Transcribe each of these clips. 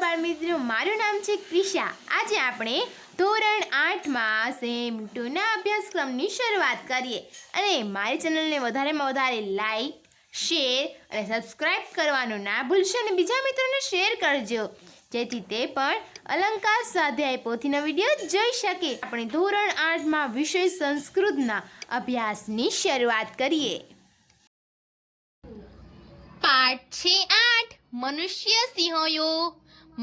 બાળમિત્રો, મારું નામ છે ક્રિશા। આજે આપણે ધોરણ 8માં સેમ 2ના અભ્યાસક્રમની શરૂઆત કરીએ અને મારી ચેનલને વધારેમાં વધારે લાઈક, શેર અને સબસ્ક્રાઈબ કરવાનું ના ભૂલશો અને બીજા મિત્રોને શેર કરજો, જેથી તે પણ અલંકાર સ્વાધ્યાય પોથીનો વિડીયો જોઈ શકે। આપણે ધોરણ 8માં વિષય સંસ્કૃતના અભ્યાસની શરૂઆત કરીએ। પાઠ છે 8 મનુષ્ય સિંહોયો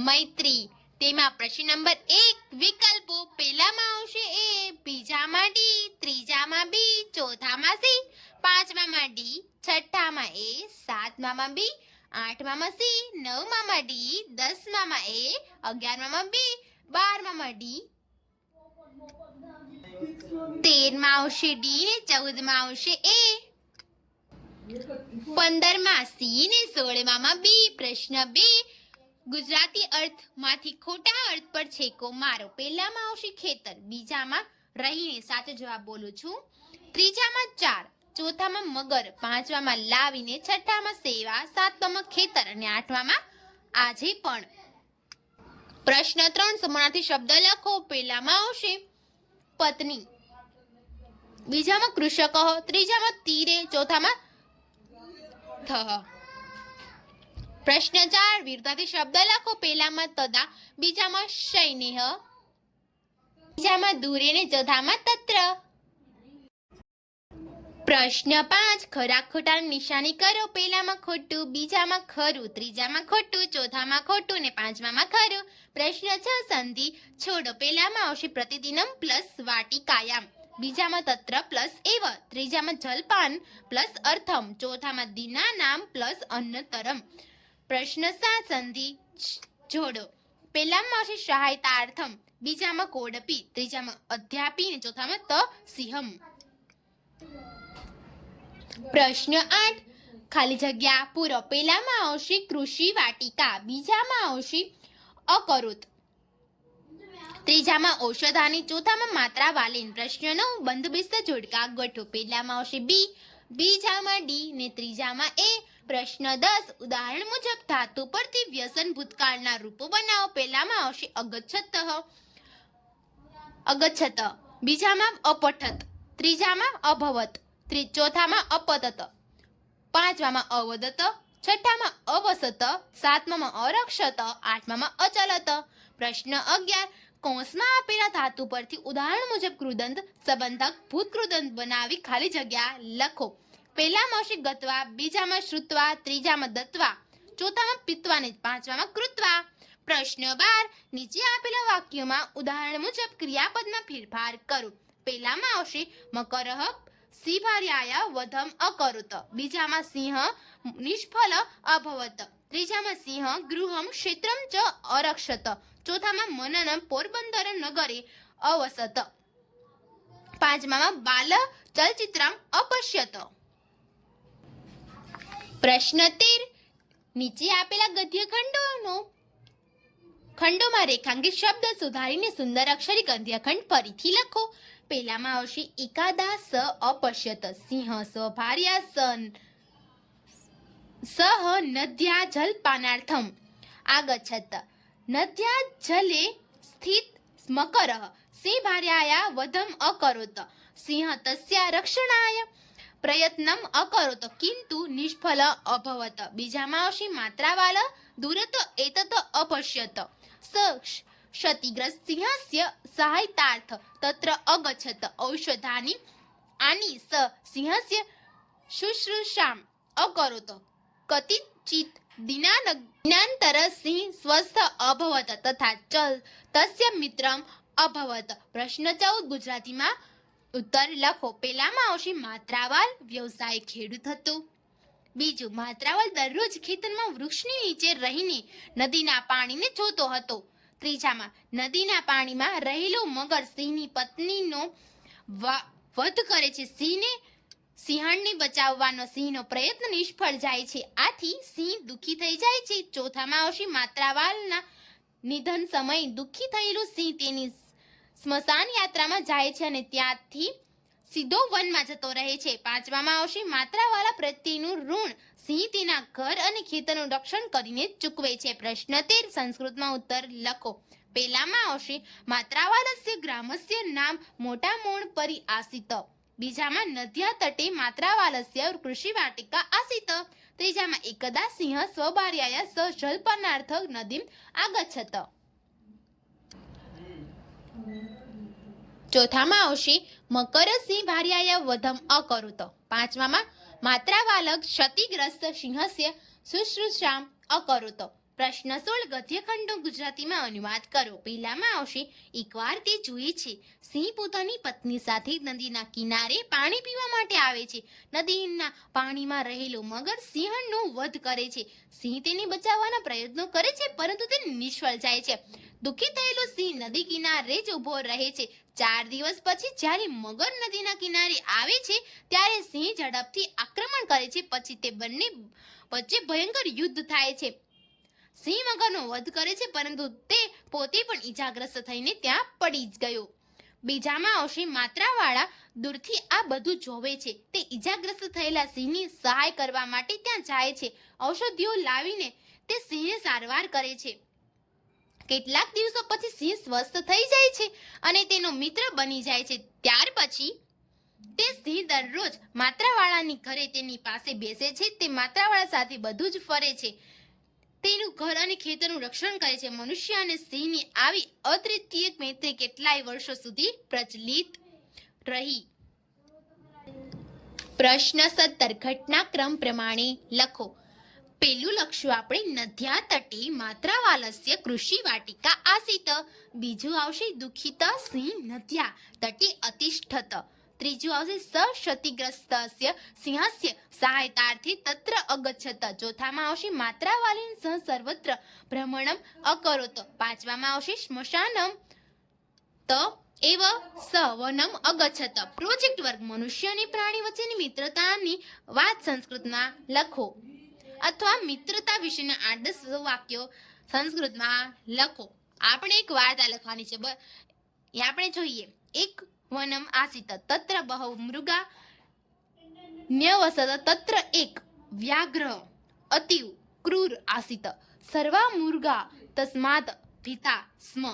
મૈત્રી। તેમાં પ્રશ્ન નંબર 1 વિકલ્પો પહેલામાં આવશે એ, બીજામાં ડી, ત્રીજામાં બી, ચોથામાં સી, પાંચમામાં ડી, છઠ્ઠામાં એ, સાતમામાં બી, આઠમામાં સી, નવમામાં ડી, દસમામાં એ, 11મામાં બી, 12મામાં ડી, 13માં આવશે ડી ને 14માં આવશે એ, 15માં સી ને 16માં બી। પ્રશ્ન 2 ગુજરાતી અર્થમાંથી ખોટા અર્થ પર છેકો મારો। પહેલામાં આવશે ખેતર, બીજામાં રહીને સાચો જવાબ બોલું છું, ત્રીજામાં 4, ચોથામાં મગર, પાંચમામાં લાવીને, છઠ્ઠામાં સેવા, સાતમામાં ખેતર અને આઠમામાં આજે પણ। પ્રશ્ન 3 સમાનાર્થી શબ્દ લખો। પહેલામાં આવશે પત્ની, બીજામાં કૃષક, ત્રીજામાં તીરે, ચોથામાં થ। પ્રશ્ન 4 વિરુદ્ધાર્થી શબ્દ લખો। પહેલામાં તદા, બીજામાં શૈનેહ, ત્રીજામાં દૂરે ને ચોથામાં તત્ર। પ્રશ્ન 5 ખરા ખોટાની નિશાની કરો। પહેલામાં ખોટું, બીજામાં ખરું, ત્રીજામાં ખોટું, ચોથામાં ખોટું ને પાંચમામાં ખરું। પ્રશ્ન 6 સંધિ છોડો। પહેલામાં આવશે પ્રતિદિનમ પ્લસ વાટિકાયામ, બીજામાં તત્ર પ્લસ એવ, ત્રીજામાં જલપાન પ્લસ અર્થમ, ચોથામાં દીનાનામ પ્લસ અન્નતરમ। પ્રશ્ન 7 સંધિ જોડો। પહેલામાં આવશે સહાયતાર્થમ, બીજામાં કોડપી, ત્રીજામાં અધ્યાપી ને ચોથામાં ત સિંહમ। પ્રશ્ન 8 ખાલી જગ્યા પૂરો। પહેલામાં આવશે કૃષિ વાટિકા, બીજામાં આવશે અકરુત, ત્રીજામાં ઔષધાની, ચોથામાં માત્રા વાલીન। પ્રશ્ન 9 બંધબેસતા જોડકા ગોઠવો। પહેલામાં આવશે બી, બીજામાં ડી ને ત્રીજામાં એ। પ્રશ્ન 10 ઉદાહરણ મુજબ ધાતુ પરથી વ્યસન ભૂતકાળના રૂપો બનાવો। પહેલામાં આવશે અગચ્છત, અગચ્છત, બીજામાં અપઠત, ત્રીજામાં અભવત, ચોથામાં અપતત, પાંચમામાં અવદત, છઠ્ઠામાં અવસત, સાતમામાં અરક્ષત, આઠમામાં અચલત। પ્રશ્ન 11 કૌંસમાં આપેલા ધાતુ પરથી ઉદાહરણ મુજબ કૃદંત સંબંધક ભૂતકૃદંત બનાવી ખાલી જગ્યા લખો। પહેલામાં આવશે ગત્વા, બીજામાં શ્રુત્વા, ત્રીજામાં દત્વા, ચોથામાં પિત્વા ને પાંચમામાં કૃત્વા। પ્રશ્ન 12 નીચે આપેલા વાક્યોમાં ઉદાહરણ મુજબ ક્રિયાપદમાં ફેરફાર કરો। પહેલામાં આવશે મકરઃ સિંહાર્યાય વધમ અકરુત, બીજામાં સિંહ નિષ્ફલ અભવત, ત્રીજામાં સિંહ ગૃહમ ક્ષેત્રમ ચ અરક્ષત, ચોથામાં મનનમ પોરબંદર નગરે અવસત, પાંચમામાં બાલ ચલચિત્રમ અપશ્યત। પ્રશ્ન 13 નીચે આપેલા ગદ્ય ખંડોમાં રેખાંકિત શબ્દ સુધારીને સુંદર અક્ષરી ગદ્યખંડ ફરીથી લખો। પહેલામાં આવશે એકાદા સ અપશ્યત, સિંહ સ્વભાર્યા સહ નદ્યા જલપાનાર્થમ આગચ્છત, નદ્યા જલે સ્થિત મકરઃ સિંહાર્યાય વધમ અકરોત, સિંહ તસ્યા રક્ષણાય પ્રયત્નમ અકરોત કિંતુ નિષ્ફલ અભવત। બીજામાં આવશે માત્રાવાલ દૂરત એતત અપશ્યત, ક્ષતિગ્રસ્ત સિંહસ્ય સહાયતાર્થ તત્ર અગચ્છત, ઔષધાની આની સ સિંહસ્ય શુશ્રૂષામ અકરોત, કતિચિત દિનાંતર સિંહ સ્વસ્થ અભવત તથા તસ્ય મિત્રમ અભવત। પ્રશ્ન 14 ગુજરાતીમાં ઉત્તર લખો। પહેલામાં આવશે માત્રાવાલ વ્યવસાય ખેડૂત હતો, બીજું માત્રાવાલ દરરોજ ખેતરમાં વૃક્ષની નીચે રહીને નદીના પાણીને જોતો હતો, ત્રીજામાં નદીના પાણીમાં રહેલો મગર સિંહની પત્નીનો વધ કરે છે, સિંહણને બચાવવાનો સિંહનો પ્રયત્ન નિષ્ફળ જાય છે, આથી સિંહ દુઃખી થઈ જાય છે, ચોથામાં આવશે માત્રાવાલના નિધન સમયે દુઃખી થયેલું સિંહ તેની સ્મશાન યાત્રામાં જાય છે અને ત્યાંથી સીધો વનમાં જતો રહે છે. પાંચમામાં આવશે માત્રાવાળા પ્રત્યેનું ઋણ સિંહ તેના ઘર અને ખેતરનું રક્ષણ કરીને ચૂકવે છે. પ્રશ્ન 13 સંસ્કૃતમાં ઉત્તર લખો. પહેલામાં આવશે માત્રાવાલસ્ય ગ્રામસ્ય નામ મોટા મોણ પરી આસિત. બીજામાં નદ્યા તટે માત્રાવાલસ્ય કૃષિ વાટિકા આસિત. ત્રીજામાં એકદા સિંહ સ્વભાર્યાયા સ જલપાનાર્થ નદીમ આગચ્છત. ચોથામાં આવશે મકરસિંહ ભાર્યાય વધમ અકરુત. પાંચમામાં માત્રાવાલક ક્ષતિગ્રસ્ત સિંહસ્ય શુશ્રૂષામ અકરુત. પ્રશ્ન 16 ગદ્યખંડનો ગુજરાતીમાં અનુવાદ કરો. પહેલામાં આવશે એકવાર તે જોઈએ છે સિંહ પોતાની પત્ની સાથે નદીના કિનારે પાણી પીવા માટે આવે છે. નદીના પાણીમાં રહેલો મગર સિંહણનો વધ કરે છે. સિંહ તેને બચાવવાના પ્રયત્નો કરે છે પરંતુ તે નિષ્ફળ જાય છે. દુઃખી થયેલો સિંહ નદી કિનારે જ ઊભો રહે છે. 4 દિવસ પછી જ્યારે મગર નદીના કિનારે આવે છે ત્યારે સિંહ ઝડપથી આક્રમણ કરે છે. પછી તે બંને વચ્ચે ભયંકર યુદ્ધ થાય છે. સિંહ મગરનો વધ કરે છે પરંતુ તે પોતે પણ ઈજાગ્રસ્ત થઈને ત્યાં પડી ગયો. બીજામાં આવશે માત્રાવાળા દૂરથી આ બધું જોવે છે. તે ઈજાગ્રસ્ત થયેલા સિંહની સહાય કરવા માટે ત્યાં જાય છે. ઔષધિઓ લાવીને તે સિંહને સારવાર કરે છે. કેટલાક દિવસો પછી સિંહ સ્વસ્થ થઈ જાય છે અને તેનો મિત્ર બની જાય છે. ત્યાર પછી તે સિંહ દરરોજ માત્રાવાળાની ઘરે તેની પાસે બેસે છે. તે માત્રાવાળા સાથે બધું જ ફરે છે. તેનું ઘર અને ખેતરનું રક્ષણ કરે છે. મનુષ્ય અને સિંહની આવી અદ્વિતીય મૈત્રી કેટલાય વર્ષો સુધી પ્રચલિત રહી. પ્રશ્ન 17 ઘટનાક્રમ પ્રમાણે લખો. પેલું લખશું આપણે નદ્યા તટે માત્રાવાલસ્ય કૃષિ વાટિકા આસિત. બીજું આવશે દુઃખિત સિંહ નદ્યા તટે અતિષ્ઠત. ત્રીજું આવશે ક્ષતિગ્રસ્તસ્ય સિંહસ્ય સહાયતાર્થે તત્ર અગચ્છત. ચોથામાં આવશે માત્રાવાલીન સહ સર્વત્ર ભ્રમણમ અકરોત. પાંચમામાં આવશે સ્મશાનમ ત એવ સ વનમ અગચ્છત. પ્રોજેક્ટ વર્ક મનુષ્ય અને પ્રાણી વચ્ચેની મિત્રતાની વાત સંસ્કૃતમાં લખો અથવા મિત્રતા વિશેના 8-10 વાક્યો સંસ્કૃતમાં લખો. આપણે એક વાર્તા લખવાની છે. આપણે જોઈએ. એક વનમ આસિત તત્ર બહુ મૃગા ન્યવસત તત્ર એક વ્યાઘ્ર અતિવ ક્રૂર આસિત સર્વા મૃગા તસ્માત ભીતા સ્મ.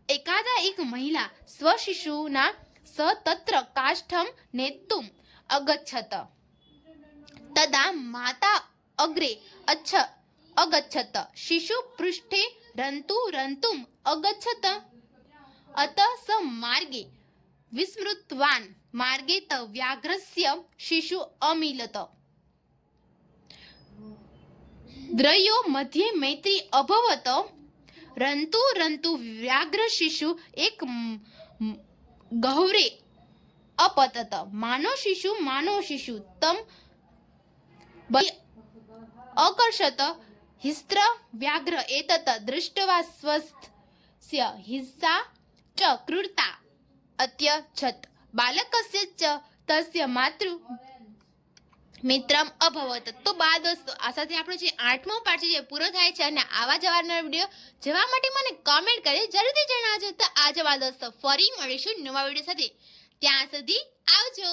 એકાદા એક મહિલા સ્વશિશુના સ તત્ર કાષ્ઠમ નેતુમ અગચ્છત. તદા માતા અગ્રે અગચ્છત. શિશુ પૃષ્ઠે રંતુમ અગચ્છત. અત સ માર્ગે વિસ્મૃતવાન માર્ગે ત વ્યાઘ્રસ્ય શિશુ અમિલત. દ્રયો મધ્યે મૈત્રી અભવત. રંતુ વ્યાઘ્ર શિશુ એક ગહ્વરે અપતત. માનો શિશુ તમ અકર્ષત. હિસ્ત્ર વ્યાઘ્ર એતત દૃષ્ટવા સ્વસ્ય હિંસા ચ ક્રૂરતા અત્યછત. બાલકસ્ય ચ તસ્ય માતૃ મિત્રમ અભવત. તો બાળ દોસ્તો આ સાથે આપણો જે 8મો પાઠ છે પૂરો થાય છે. અને આવા જવાના વિડીયો જોવા માટે મને કમેન્ટ કરી જરૂરથી જણાવજો. તો આ જવા દોસ્તો ફરી મળીશું નવા વિડીયો સાથે. ત્યાં સુધી આવજો.